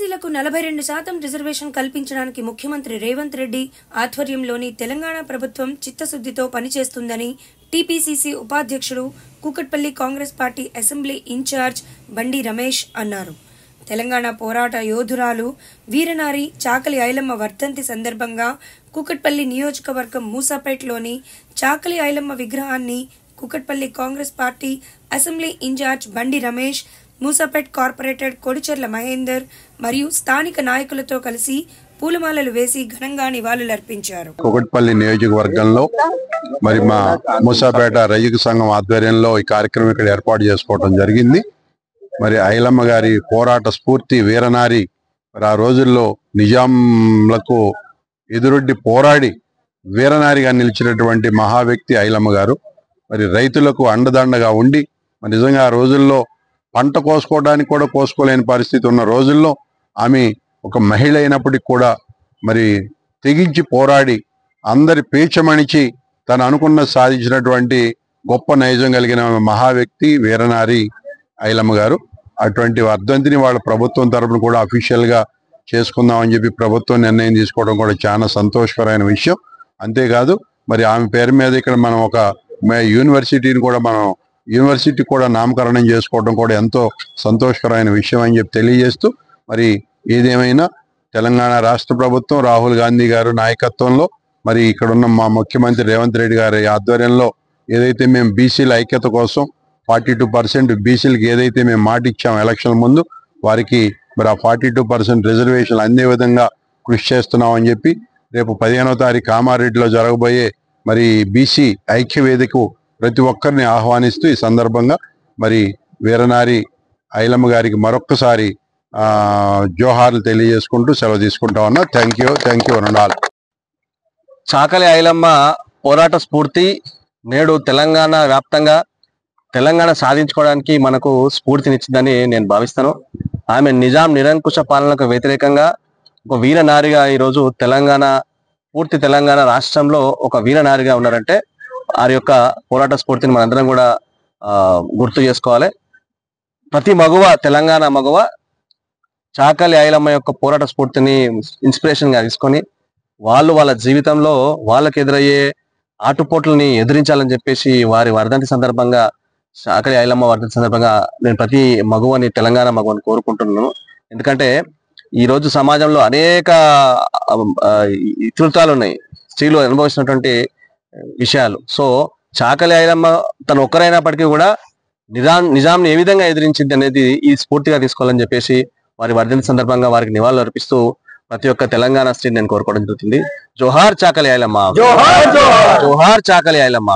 బీసీలకు 42% రిజర్వేషన్ కల్పించడానికి ముఖ్యమంత్రి రేవంత్ రెడ్డి ఆధ్వర్యంలోని తెలంగాణ ప్రభుత్వం చిత్తశుద్ధితో పనిచేస్తుందని టీపీసీసీ ఉపాధ్యక్షుడు Kukatpally Congress party assembly incharge Bandi Ramesh అన్నారు. తెలంగాణ పోరాట యోధురాలు వీరనారి చాకలి ఐలమ్మ వర్ధంతి సందర్భంగా కూకట్పల్లి నియోజకవర్గం మూసాపేటలోని చాకలి ఐలమ్మ విగ్రహాన్ని Kukatpally Congress party assembly incharge Bandi Ramesh, Moosapet corporator Kodicherla Mahender మరియు స్థానిక నాయకులతో కలిసి పూలమాలలు వేసి ఘనంగా నివాళులర్పించారు. కూకట్పల్లి నియోజకవర్గంలో మరి మా మూసాపేట రైతు సంఘం ఆధ్వర్యంలో ఈ కార్యక్రమం ఇక్కడ ఏర్పాటు చేసుకోవడం జరిగింది. మరి ఐలమ్మ గారి పోరాట స్ఫూర్తి వీరనారి, మరి ఆ రోజుల్లో నిజాంలకు ఎదురొడ్డి పోరాడి వీరనారిగా నిలిచినటువంటి మహా వ్యక్తి ఐలమ్మ గారు. మరి రైతులకు అండదండగా ఉండి మరి నిజంగా ఆ రోజుల్లో పంట కోసుకోవడానికి కూడా కోసుకోలేని పరిస్థితి ఉన్న రోజుల్లో ఆమె ఒక మహిళ అయినప్పటికీ కూడా మరి తెగించి పోరాడి అందరి పేచమణిచి తను అనుకున్న సాధించినటువంటి గొప్ప నైజం కలిగిన మహా వ్యక్తి వీరనారి ఐలమ్మ గారు. అటువంటి వర్ధంతిని వాళ్ళ ప్రభుత్వం తరపున కూడా అఫీషియల్ గా చేసుకుందామని చెప్పి ప్రభుత్వం నిర్ణయం తీసుకోవడం కూడా చాలా సంతోషకరమైన విషయం. అంతేకాదు మరి ఆమె పేరు మీద ఇక్కడ మనం ఒక యూనివర్సిటీని కూడా యూనివర్సిటీ కూడా నామకరణం చేసుకోవడం కూడా ఎంతో సంతోషకరమైన విషయం అని చెప్పి తెలియజేస్తూ, మరి ఏదేమైనా తెలంగాణ రాష్ట్ర ప్రభుత్వం రాహుల్ గాంధీ గారు నాయకత్వంలో మరి ఇక్కడున్న మా ముఖ్యమంత్రి రేవంత్ రెడ్డి గారి ఆధ్వర్యంలో ఏదైతే మేము బీసీల ఐక్యత కోసం 42% బీసీలకు ఏదైతే మేము మాట ఇచ్చాం ఎలక్షన్ ముందు, వారికి మరి ఆ 42% రిజర్వేషన్లు అందే విధంగా కృషి చేస్తున్నామని చెప్పి రేపు 15వ తారీఖు కామారెడ్డిలో జరగబోయే మరి బీసీ ఐక్య వేదికకు ప్రతి ఒక్కరిని ఆహ్వానిస్తూ ఈ సందర్భంగా మరి వీరనారి ఐలమ్మ గారికి మరొక్కసారి జోహార్లు తెలియజేసుకుంటూ సెలవు తీసుకుంటా ఉన్నా. థ్యాంక్ యూ అనండాల్. చాకలి ఐలమ్మ పోరాట స్ఫూర్తి నేడు తెలంగాణ వ్యాప్తంగా తెలంగాణ సాధించుకోవడానికి మనకు స్ఫూర్తినిచ్చిందని నేను భావిస్తాను. ఆమె నిజాం నిరంకుశ పాలనకు వ్యతిరేకంగా ఒక వీరనారిగా ఈరోజు పూర్తి తెలంగాణ రాష్ట్రంలో ఒక వీరనారిగా ఉన్నారంటే వారి యొక్క పోరాట స్ఫూర్తిని మనందరం కూడా గుర్తు చేసుకోవాలి. ప్రతి తెలంగాణ మగువ చాకలి ఐలమ్మ యొక్క పోరాట స్ఫూర్తిని ఇన్స్పిరేషన్ గా తీసుకొని వాళ్ళ జీవితంలో వాళ్ళకి ఎదురయ్యే ఆటుపోట్లని ఎదిరించాలని చెప్పేసి వారి వర్ధంతి సందర్భంగా, చాకలి ఐలమ్మ వర్ధంతి సందర్భంగా నేను ప్రతి మగువని తెలంగాణ మగువని కోరుకుంటున్నాను. ఎందుకంటే ఈ రోజు సమాజంలో అనేక ఇతృతాలు ఉన్నాయి, స్త్రీలు అనుభవిస్తున్నటువంటి విషయాలు. సో చాకలి ఐలమ్మ తను ఒక్కరైనప్పటికీ కూడా నిజాంని ఏ విధంగా ఎదిరించింది అనేది ఈ స్ఫూర్తిగా తీసుకోవాలని చెప్పేసి వారి వర్ధంతి సందర్భంగా వారికి నివాళులు అర్పిస్తూ ప్రతి ఒక్క తెలంగాణ స్త్రీని నేను కోరుకోవడం జరుగుతుంది. జోహార్ చాకలి ఐలమ్మ, జోహార్ చాకలి ఐలమ్మ.